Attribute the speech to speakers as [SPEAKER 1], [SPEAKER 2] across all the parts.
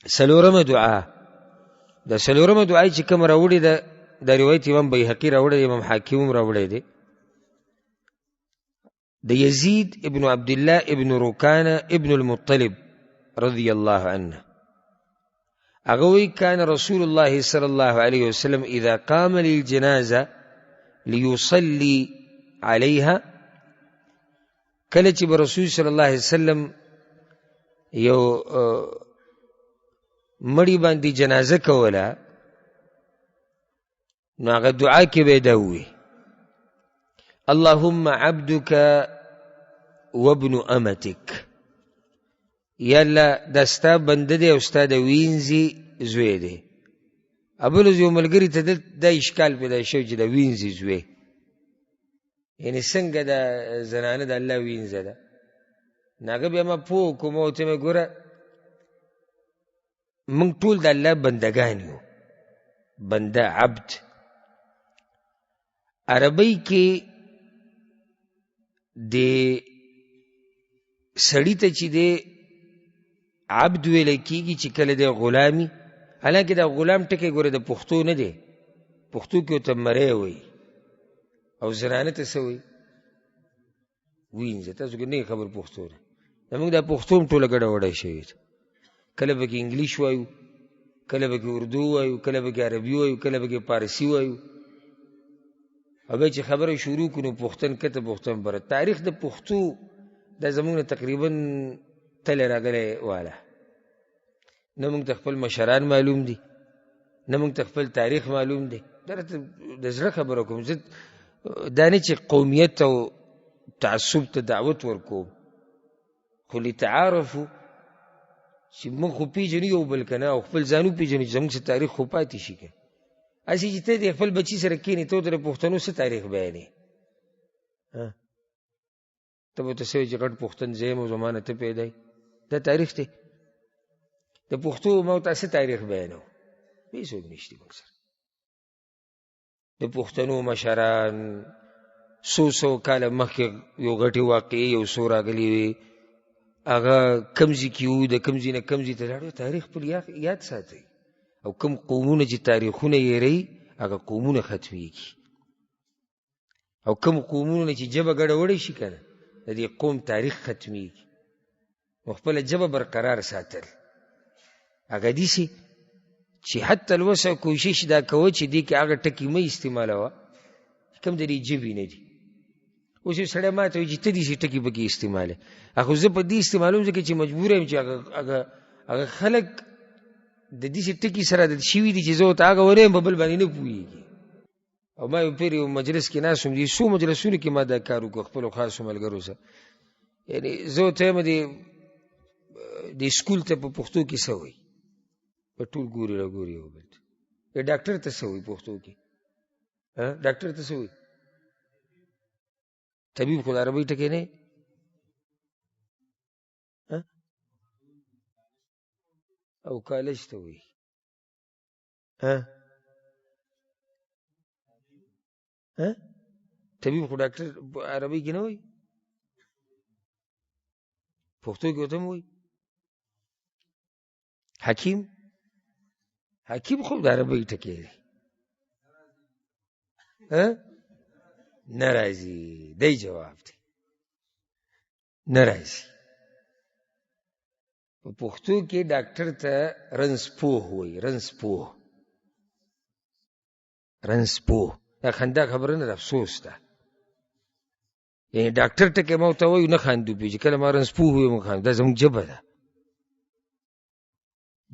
[SPEAKER 1] سلورمه دعا دا سلورمه دعا چې کوم راوړي دا روایت امام بیهقي راوړي، امام حاکم راوړي دي. د یزید ابن عبد الله ابن رکانه ابن المطلب رضی الله عنه اغوی كان رسول الله صلى الله عليه وسلم اذا قام للجنازه ليصلي عليها، کله چې رسول صلی الله علیه وسلم یو مړی باندې جنازه کوله نو هغه دعا کې به دا وي: اللهم عبدك وابن امتك، یا الله دا ستا بنده دی او ستا د وینځي زوی دی. ابلوز یو ملګري ته دا اشکال پیدا شو چې د وینځي زوی یعنی څنګه د زنانه د الله وینځه ده. ناګه بیا ما پوه کوم او ته مې ګوره موږ ټول د الله بندګان یو، بنده عبد. عربی کې د سړی ته چې د عبد ویل کېږي چې کله د غلامي، حالانکه دا غلام ټکی ګوره د پښتو نه دی، پښتو کې ورته مری وایي او زنانه ته څه وایي؟ وینځه. تاسو کې نه خبر پښتو ده، زموږ دا پښتو هم ټوله ګډه وډه شوې ده. کله به کې انګلیش وایو، کله به کې اردو وایو، کله به کې عربي وایو، کله به کې فارسي وایو. او بیا چې خبره شروع کړو پښتون کته پښتون بره. تاریخ د پښتو دا زموږ نه تقریبا تله راغلی واله. نه موږ ته خپل مشران معلوم دي، نه موږ ته خپل تاریخ معلوم دی. درته د زړه خبره کوم، زه دا نه چې قومیت او تعصب ته دعوت ورکوم، خو لتعارفو چې موږ خو پیژنو یو بل که نه، او خپل ځانو پیژنو چې زموږ څه تاریخ خو پاتې شي که هسې چې ته د خپل بچي سره کښېنې ته ورته د پښتنو څه تاریخ بیانې. ته به ورته څه وایې چې غټ پښتون زه یم او زما نه ته پیدا یې، دا تاریخ دی؟ د پښتو ما ورته څه تاریخ بیانو؟ هېڅوک نشته موږ سره. د پښتنو مشران څو سوه کاله مخکې یو غټې واقعې یو څو راغلي وي، هغه کوم ځای کې وو، د کوم ځای نه کوم ځای ته لاړو. تاریخ خپل یاد ساتئ، او کوم قومونه چې تاریخونه یېروي هغه قومونه ختمېږي، او کوم قومونه چې ژبه ګډوډه شي که نه د دې قوم تاریخ ختمېږي. نو خپله ژبه برقرار ساتل هغه داسې چې حتی الوسع کوشش دا کوه چې دې کې هغه ټکي مه استعمالوه کوم د دې ژبې نه دي. اوس یو سړی ما ته وایي چې ته داسې ټکي پکې استعمالوې، خو زه په دې استعمالوم ځکه چې مجبوره یم چې هغه خلک د داسې ټکي سره عادت شوي دي چې زه ورته هغه ووایم په بل باندې نه پوهېږي. او ما یو پیر یو مجلس کې ناست وم، دې څو مجلسونو کې ما دا کار وکړو خپلو خاصو ملګرو سره. یعنې زه ورته وایم دې سکول ته په پښتو کې څه وایي؟ په ټول ګوري راګوري یو بل ته. ډاکټر ته څه وایي پښتو کې؟ ډاکټر ته څه وایي؟ طبیب خو د عربۍ ټکی نه او کالج ته وایي. طبیب خو ډاکټر عربۍ کې نه وایي، پښتو کې ورته هم وایي. حکیم خو د عربۍ ټکی دی، نه راځي. دی جواب دی نه راځي. په پښتو کې ډاکټر ته رنځپوه وایي، رنځپوه. دا خندا خبره نه ده، افسوس ده. یعنې ډاکټر ټکی ما ورته وایو نه خاندو پې چې کله ما رنځپوه وایو موږ خاندو. دا زموږ ژبه ده،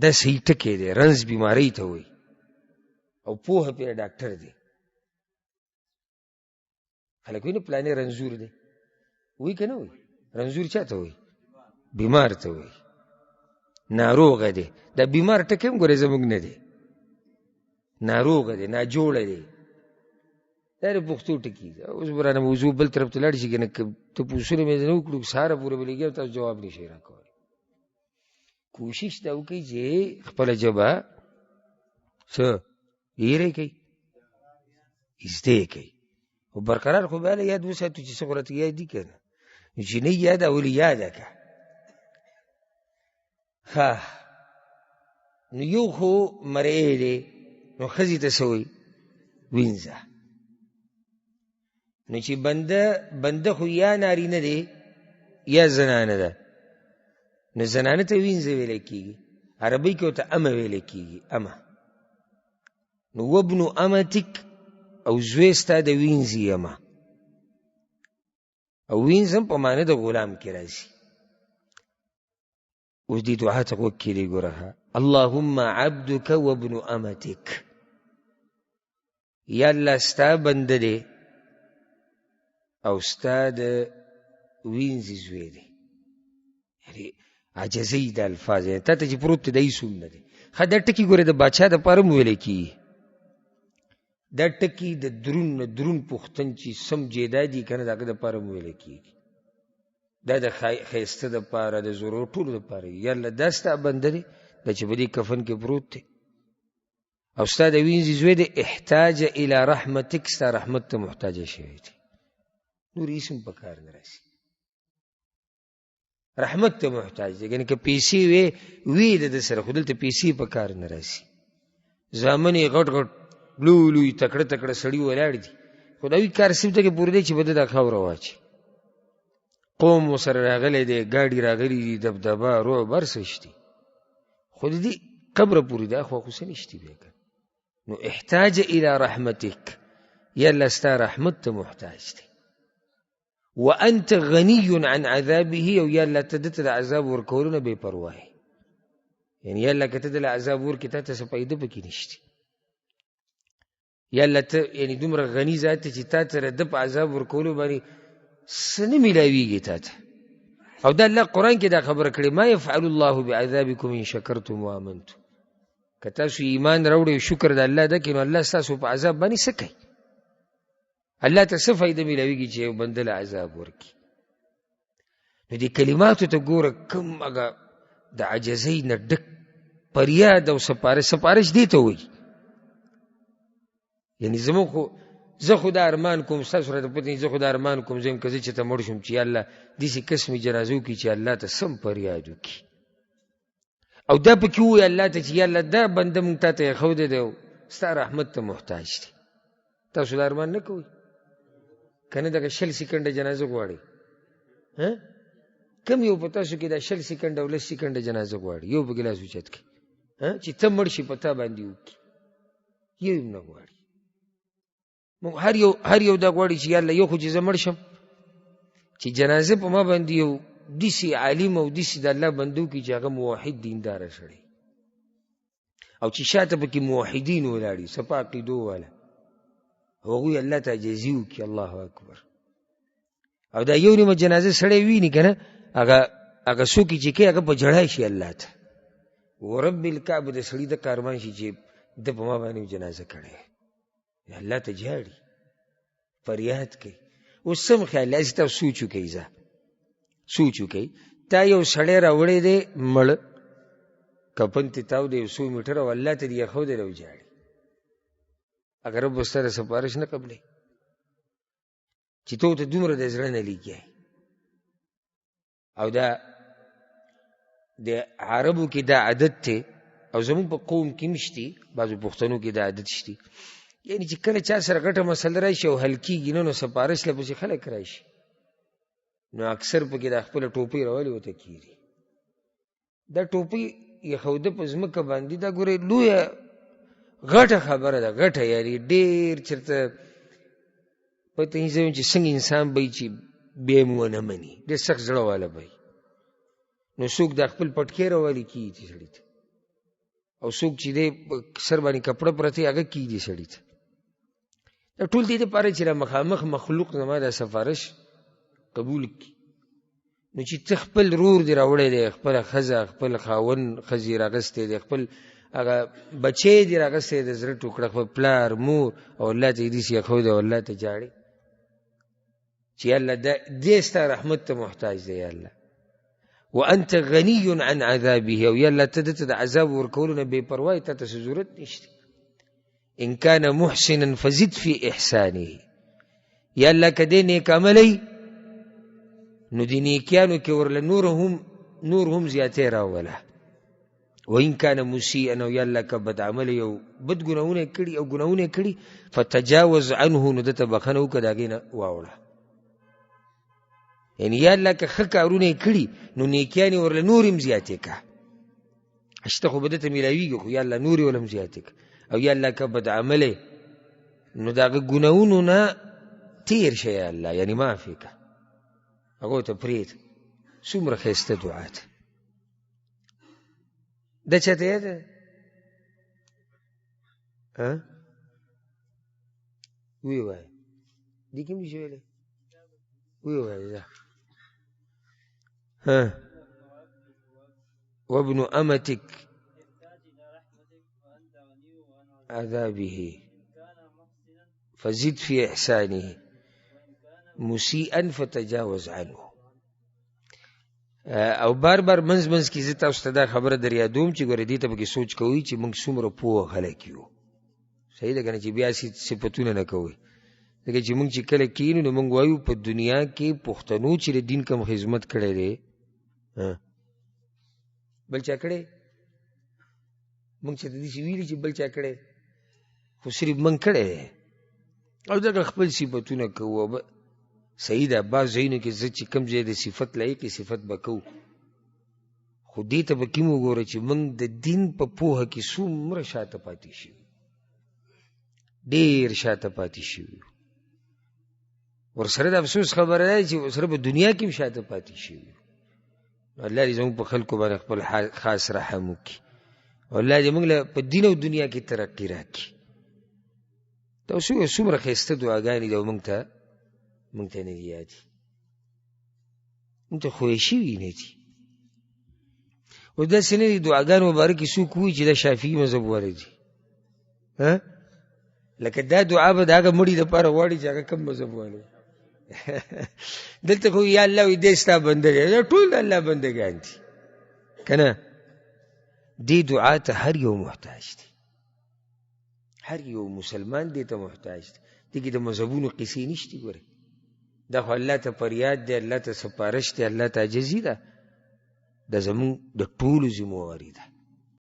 [SPEAKER 1] دا صحیح ټکی دی. رنځ بیمارۍ ته وایي او پوهه پې ډاکټر دی. خلک وایي نه پلانې رنځور دی، وایي که نه وایي؟ رنځور چا ته وایي؟ بیمار ته وایي، ناروغه دی. دا بیمار ټکی هم ګورې زموږ نه دی، ناروغه دی، ناجوړه دی. دا د پښتو ټکي ده. اوس به رانه موضوع بل طرف ته لاړ شي که نه، که تپوسونه مې نه وکړو سهاره پورې به لګیا تاسو جواب نه شئ راکولی. کوشش دا وکړئ چې خپله ژبه څه هېره کوي، زده یې کوي، خو برقرار خو به هله یاد وساتو چې څه خو راته یاد دي که نه. چې نه یاده ولې یاده که. نو یو خو مرئی دی نو ښځې ته څه وایي وینځه. نو چې بنده خو یا نارینه دی یا زنانه ده، نو زنانه ته وینځه ویلی کېږي، عربۍ کې ورته امه ویلی کېږي، امه. نو وابنو امتک او زوی ستا د وینځي امه، او وینځ هم په معنی د غلام کې راځي. اوس دې دعا ته غوږ کېږدئ ګوره، اللهم عبدک وابن امتک، یا الله ستا بنده دی او ستا د وینځي زوی دی. یعنې عجزۍ د الفاظ، یعنې تا ته چې پروت دی دا هېڅ هم نه دی. ښه دا ټکي ګورې د باچا دپاره هم ویلی کېږي. دا ټکي د درون نه درون پوښتن چې سم جیداد یي که نه، د هغه دپاره هم ویلی کېږي. دا د ښایسته دپاره د ضرورت ټولو دپاره. یا الله دا ستا بنده دی، دا چې په دې کفن کې پروت دی او ستا د وینځي زوی دی، احتاج الی رحمتک، ستا رحمت ته محتاجه شوی دی، نور هېڅ هم په کار نه راسي. رحمت ته محتاج دی. یعنې که پیسې وې د ده سره، خو دلته پیسې په کار نه راسي. زامن یې غټ غټ لوی لوی تکړه تکړه سړي ولاړ دي، خو د هغوی کار صرف ته کې پورې دی چې به ده دا خاوره واچي. قوم ورسره راغلی دی، ګاډي راغلي دي، دبدبه رعب هر څه شتي، خو د دې قبره پورې دا خوا خو څه نشتي بیا که. نو احتاج الی رحمتک، یا الله ستا رحمت ته محتاج دی. وانت غنی عن عذابه، او یا الله ته ده ته د عذاب ورکولو نه بې پروا یې. یعنې یا الله که ته دله عذاب ورکړې تا ته څه فایده پکې نشته. یا الله ته یعنې دومره غني ذات دی چې تا ته ده په عذاب ورکولو باندې څه نه میلاویږي تا ته. او دا الله قرآن کې دا خبره کړې، ما یفعل الله بعذابکم ان شکرتم وآمنتم. که تاسو ایمان راوړئ او شکر د الله ده کړئ، نو الله ستاسو په عذاب باندې څه کوي؟ الله ته څه فایده میلاویږي چې یو بنده له عذاب ورکړي؟ نو دې کلماتو ته ګوره، کوم هغه د عجزۍ نه ډک فریاد او سپارش دې ته وایي. یعنې زموږ خو زه خو دا ارمان کوم، ستاسو راته پته زه خو دا ارمان کوم زه یم که زه چې ته مړ شم چې یا الله داسې قسمې جنازه وکړي چې الله ته سم فریاد وکړي، او دا پکې ووایي الله ته چې یا الله دا بنده مونږ تا ته ایښودی دی او ستا رحمت ته محتاج دی. تاسو دا ارمان نه کوئ که نه؟ دغه 20 سکنډه جنازه غواړئ. کم یو په تاسو کې دا 20 سکنډه او 10 سکنډه جنازه غواړي؟ یو په ګلاس اوچت کړي چې ته مړ شي په تا باندې وکړي، یو هم نه غواړي. هر یو دا غواړي چې یا الله یو خو چې زه مړ شم چې جنازه په ما باندې یو داسې عالم او داسې د الله بنده وکړي چې هغه موحد دینداره سړی، او چې شاته پکې موحدین ولاړ وي صفا عقیدو والا، هغوی الله ته عاجزي وکړي. الله اکبر. او دا یو نیمه جنازه سړی ویني که نه، هغه څوک چې کوي هغه په ژړا شي الله ته، ورب الکعبه د سړي د کارمان شي چې ده په ما باندې جنازه کړی، الله ته جاړي فریاد کوي. اوس سم خیال دی، تاسو سوچ وکئ، سوچ وکئ، تا یو سړی راوړی دی مړ، کفن ته تاو دی 100 میټره، او الله ته دې ایښودی دی او جاړي، اگر رب سره سفارش نه قبلې چې تو ته دومره د زړه نه لیکي. او دا د عربو کې دا عادت دی، او زموږ په قوم کې هم شتي، بعضو پښتنو کې دا عادت شتي، یعنې چې کله چا سره غټه مسله راشي او حل کېږي نو سفارش لپسې خلک راشي، نو اکثر پکې دا خپله ټوپۍ راولي ورته کېږي. دا ټوپۍ ایښوده په ځمکه باندې، دا ګورې لویه غټه خبره ده، غټه، یعنې ډېر چېرته پته یې زه چې څنګه انسان به وي چې بیا یې ونه مني، ډېر سخت زړه والا به وي. نو څوک دا خپل پټکې راولي کېږي سړي ته، او څوک چې دی سر باندې کپړه پرته هغه کېږي سړي ته. دا ټول دې دپاره چې را مخامخ مخلوق زما دا سفارش قبول کړي. نو چې ته خپل رور دې راوړی دی، خپله ښځه، خپل خاوند ښځې راغستی دی، خپل هغه بچی دې راغستی د زړه ټوکړه، خپل پلار مور، او الله ته یې داسې ایښودی او الله ته جاړې چې یا الله دې ستا رحمت ته محتاج دی یا الله. وانت غنی عن عذابه، او یا الله ته ده ته د عذاب ورکولو نه بې پروا یې، تا ته څه ضرورت نشته. ان کان محسنا فزد فی احسانه، یا الله که دی نیک عملی نو د نیکیانو کې ورله نور هم زیاتې راوله. وإن كان مسيئا او یا الله که بد عمل یو بد ګناونه کړي او ګناونه کړي فتجاوز عنه نو دته بخنه وکړه داګې نه واوړه. یعنی یا الله که ښه کارونه کړي نو نیکیانې ورله نورم زیاتې که اشته خو به دته میلاویږي خو یا الله نورې ولم زیاتې که او یا الله که بد عمل نو د هغه ګناونو نه تیر شه یا الله یعنی معافي که هغو ته پرېږده. څومره ښایسته دعا ده. دا چاته یاده وی وای دې کوم دي ویلې وی وای وابن أمتك عذابه فزد في إحسانه مسيئا فتجاوز عنه. او بار بار منځ کې زه تاسو ته دا خبره در یادوم چې ګورې دې ته پکې سوچ کوئ چې موږ څومره پوه خلک یو. صحیح ده که نه چې بیا صفتونه نه کوئ. ځکه چې موږ چې کله کښېنو نو موږ وایو په دنیا کې پښتنو چې د دین کم خدمت کړی دی بل چا کړی موږ چې د دې ویلي چې بل چا کړی خو صرف موږ کړی دی او دغه خپل صفتونه کوو. صحیح ده بعض ځایونو کې زه چې کوم ځای د صفت لایقې صفت به کوو خو دې ته به کوم وګوره چې موږ د دین په پوهه کې څومره شاته پاتې شوي ډېر شاته پاتې شوي ورسره د افسوس خبره ده چې ورسره په دنیا کې هم شاته پاتې شوي. الله دې زموږ په خلکو باندې خپل خاص رحم وکړي او الله دې موږ له په دین او دنیا کې ترقي راکړي. دا څومره ښایسته دعاګانې ده موږ ته نه دي یادي موږ ته خوښ شوي نه دي. او داسې نه دي دعاګانې مبارکې څوک وایي چې دا شافعي مذهب والا دي لکه دا دعا به د هغه مړي دپاره غواړي چې هغه کوم مذهب والا دلته خو یا الله وایي دی ستا بندګان دا ټول د الله بندګان دي که نه. دې دعا ته هر یو محتاج دی هر یو مسلمان دې ته محتاج دی. دې کې د مذهبونو قصې نشتي ګورئ دا خو الله ته فریاد دی الله ته سپارش دی الله ته عاجزي ده دا زموږ د ټولو ذمواري ده.